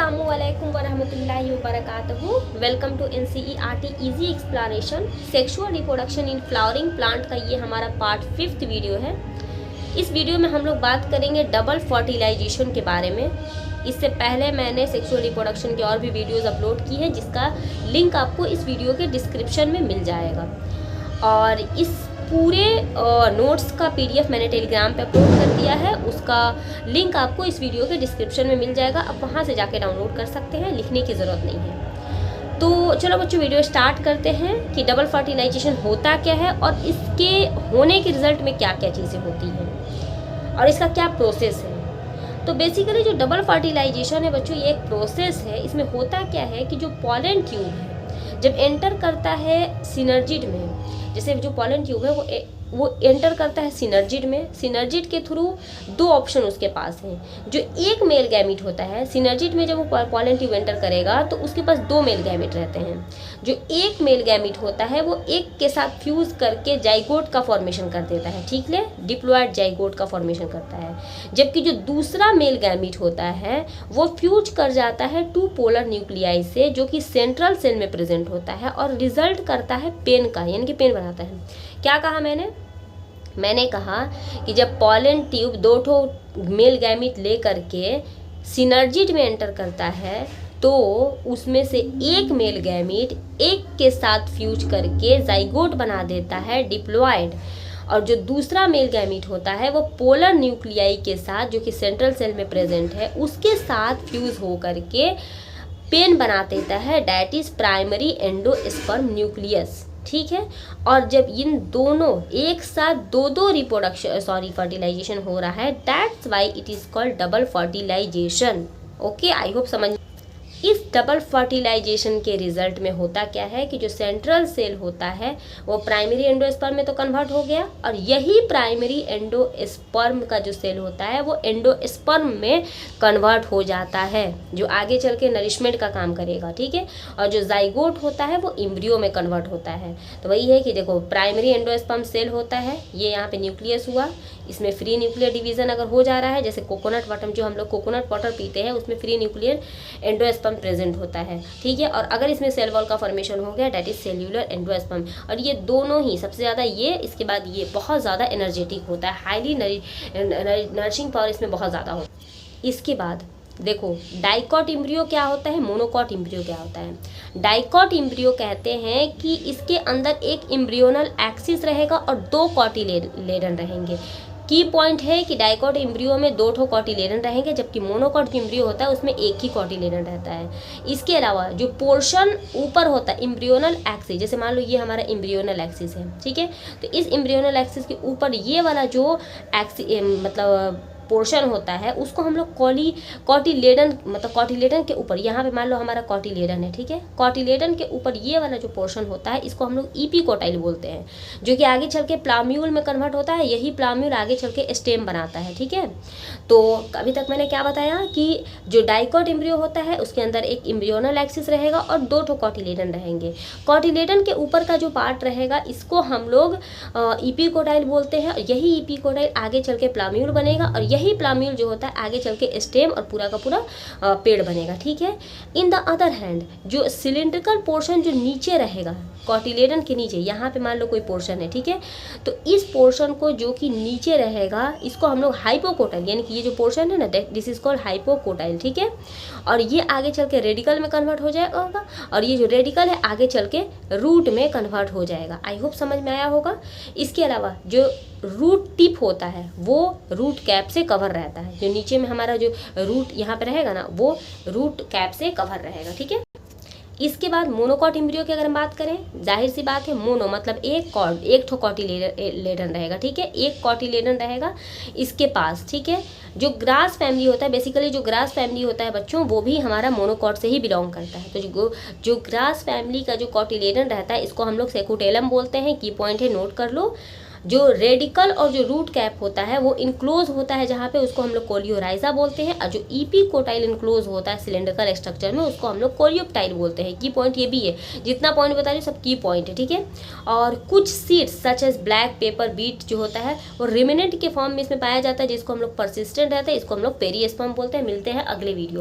अस्सलामुअलैकुम वरहमतुल्लाहि वबरकातुहू। Welcome to NCERT easy explanation sexual reproduction in flowering plant का ये हमारा पार्ट 5 वीडियो है। इस वीडियो में हम लोग बात करेंगे डबल फर्टिलाइजेशन के बारे में। इससे पहले मैंने सेक्सुअल रिप्रोडक्शन के और भी वीडियोस अपलोड की हैं, जिसका लिंक आपको इस वीडियो के डिस्क्रिप्शन में मिल जाएगा। और इस पूरे नोट्स का PDF मैंने टेलीग्राम पे अपलोड कर दिया है, उसका लिंक आपको इस वीडियो के डिस्क्रिप्शन में मिल जाएगा। आप वहाँ से जाके डाउनलोड कर सकते हैं, लिखने की ज़रूरत नहीं है। तो चलो बच्चों, वीडियो स्टार्ट करते हैं कि डबल फर्टिलाइजेशन होता क्या है और इसके होने के रिजल्ट में क्या क्या चीज़ें होती हैं और इसका क्या प्रोसेस है। तो बेसिकली जो डबल फर्टिलाइजेशन है बच्चों, ये एक प्रोसेस है। इसमें होता क्या है कि जो पॉलन ट्यूब है जब एंटर करता है सिनर्जिड में, जैसे जो पॉलन ट्यूब है वो एंटर करता है सिनर्जिड में। सिनर्जिड के थ्रू दो ऑप्शन उसके पास हैं। जो एक मेल गैमीट होता है सिनर्जिड में, जब वो पॉलन ट्यूब एंटर करेगा तो उसके पास दो मेल गैमीट रहते हैं। जो एक मेल गैमीट होता है वो एक के साथ फ्यूज करके जाइगोट का फॉर्मेशन कर देता है, ठीक है, डिप्लॉयड जाइगोट का फॉर्मेशन करता है। जबकि जो दूसरा मेल गैमीट होता है वो फ्यूज कर जाता है टू पोलर न्यूक्लियाई से, जो कि सेंट्रल सेल में प्रेजेंट होता है और रिजल्ट करता है पेन का, यानी कि पेन बनाता है। क्या कहा मैंने कहा कि जब पॉलन ट्यूब दो ठो मेल गैमीट ले करके सिनर्जिड में एंटर करता है तो उसमें से एक मेल गैमीट एक के साथ फ्यूज करके जाइगोट बना देता है डिप्लॉयड, और जो दूसरा मेल गैमीट होता है वो पोलर न्यूक्लियाई के साथ, जो कि सेंट्रल सेल में प्रेजेंट है, उसके साथ फ्यूज हो करके पेन बना देता है, that is primary endosperm nucleus, ठीक है। और जब इन दोनों एक साथ दो फर्टिलाइजेशन हो रहा है, that's why it is called double fertilisation. Okay, I hope समझ। इस डबल फर्टिलाइजेशन के रिजल्ट में होता क्या है कि जो सेंट्रल सेल होता है वो प्राइमरी एंडोस्पर्म में तो कन्वर्ट हो गया, और यही प्राइमरी एंडोस्पर्म का जो सेल होता है वो एंडोस्पर्म में कन्वर्ट हो जाता है, जो आगे चल के नरिशमेंट का काम करेगा, ठीक है। और जो जाइगोट होता है वो इम्ब्रियो में कन्वर्ट होता है। तो वही है कि देखो, प्राइमरी एंडोस्पर्म सेल होता है, ये यहाँ पे न्यूक्लियस हुआ, इसमें फ्री न्यूक्लियर डिवीजन अगर हो जा रहा है, जैसे कोकोनट वाटर, जो हम लोग कोकोनट वाटर पीते हैं उसमें फ्री न्यूक्लियर एंडोस्पर्म प्रेजेंट होता है, ठीक है। और अगर इसमें सेल वॉल का फॉर्मेशन हो गया, डेट इज सेल्यूलर एंडोस्पर्म। और ये दोनों ही सबसे ज़्यादा, ये इसके बाद ये बहुत ज़्यादा एनर्जेटिक होता है, हाईली नरिशिंग पावर इसमें बहुत ज़्यादा होता है। इसके बाद देखो, डाइकॉट इम्ब्रियो क्या होता है, मोनोकॉट इम्ब्रियो क्या होता है। डाइकॉट इम्ब्रियो कहते हैं कि इसके अंदर एक इम्ब्रियोनल एक्सिस रहेगा और दो कॉटिलेडन रहेंगे। की पॉइंट है कि डाइकॉट इम्ब्रियो में दो ठो कॉटिलेडन रहेंगे, जबकि मोनोकॉट इम्ब्रियो होता है उसमें एक ही कॉटिलेडन रहता है। इसके अलावा जो पोर्शन ऊपर होता है इम्ब्रियोनल एक्सिस, जैसे मान लो ये हमारा इम्ब्रियोनल एक्सिस है, ठीक है, तो इस इम्ब्रियोनल एक्सिस के ऊपर ये वाला जो एक्सिस मतलब पोर्शन होता है उसको हम लोग कॉटिलेडन, मतलब कॉटिलेडन के ऊपर, यहाँ पे मान लो हमारा कॉटिलेडन है, ठीक है, कॉटिलेडन के ऊपर ये वाला जो पोर्शन होता है इसको हम लोग ईपीकोटाइल बोलते हैं, जो कि आगे चल के प्लाम्यूल में कन्वर्ट होता है। यही प्लाम्यूल आगे चल के स्टेम बनाता है, ठीक है। तो अभी तक मैंने क्या बताया कि जो डाइकॉट इम्ब्रियो होता है उसके अंदर एक इम्ब्रियोनल एक्सिस रहेगा और दो ठो कॉटिलेडन रहेंगे। कॉटिलेडन के ऊपर का जो पार्ट रहेगा इसको हम लोग ईपीकोटाइल बोलते हैं, और यही ईपीकोटाइल आगे चल के प्लाम्यूल बनेगा, और यही प्लाम्यूल जो होता है आगे चल के स्टेम और पूरा का पूरा पेड़ बनेगा, ठीक है। इन द अदर हैंड जो सिलिंड्रिकल पोर्शन जो नीचे रहेगा कॉटिलेडन के नीचे, यहाँ पे मान लो कोई पोर्शन है, ठीक है, तो इस पोर्शन को जो कि नीचे रहेगा इसको हम लोग हाइपोकोटाइल, यानी कि ये जो पोर्शन है ना, दिस इज कॉल्ड हाइपोकोटाइल, ठीक है। और ये आगे चल के रेडिकल में कन्वर्ट हो जाएगा, और ये जो रेडिकल है आगे चल के रूट में कन्वर्ट हो जाएगा। आई होप समझ में आया होगा। इसके अलावा जो रूट टिप होता है वो रूट कैप से कवर रहता है, जो नीचे में हमारा जो रूट यहाँ पे रहेगा ना वो रूट कैप से कवर रहेगा, ठीक है। इसके बाद मोनोकॉट इम्ब्रियो की अगर हम बात करें, जाहिर सी बात है, मोनो मतलब एक ठो कॉटिलेडन रहेगा, ठीक है, एक कॉटिलेडन रहेगा इसके पास, ठीक है। जो ग्रास फैमिली होता है, बेसिकली जो ग्रास फैमिली होता है बच्चों, वो भी हमारा मोनोकॉट से ही बिलोंग करता है। तो जो ग्रास फैमिली का जो कॉटिलेडन रहता है इसको हम लोग सेकुटेलम बोलते हैं। की पॉइंट है, नोट कर लो। जो रेडिकल और जो रूट कैप होता है वो इनक्लोज होता है जहाँ पे, उसको हम लोग कोलियोराइजा बोलते हैं, और जो ईपीकोटाइल इनक्लोज होता है सिलेंड्रिकल स्ट्रक्चर में उसको हम लोग कोलियोप्टाइल बोलते हैं। की पॉइंट ये भी है, जितना पॉइंट बता रही हूँ सब की पॉइंट है, ठीक है। और कुछ seeds such as black pepper beet जो होता है वो रिमिनेंट के फॉर्म में इसमें पाया जाता है, जिसको हम लोग परसिस्टेंट रहता है, इसको हम लोग पेरिस्पर्म बोलते हैं। मिलते हैं अगले वीडियो।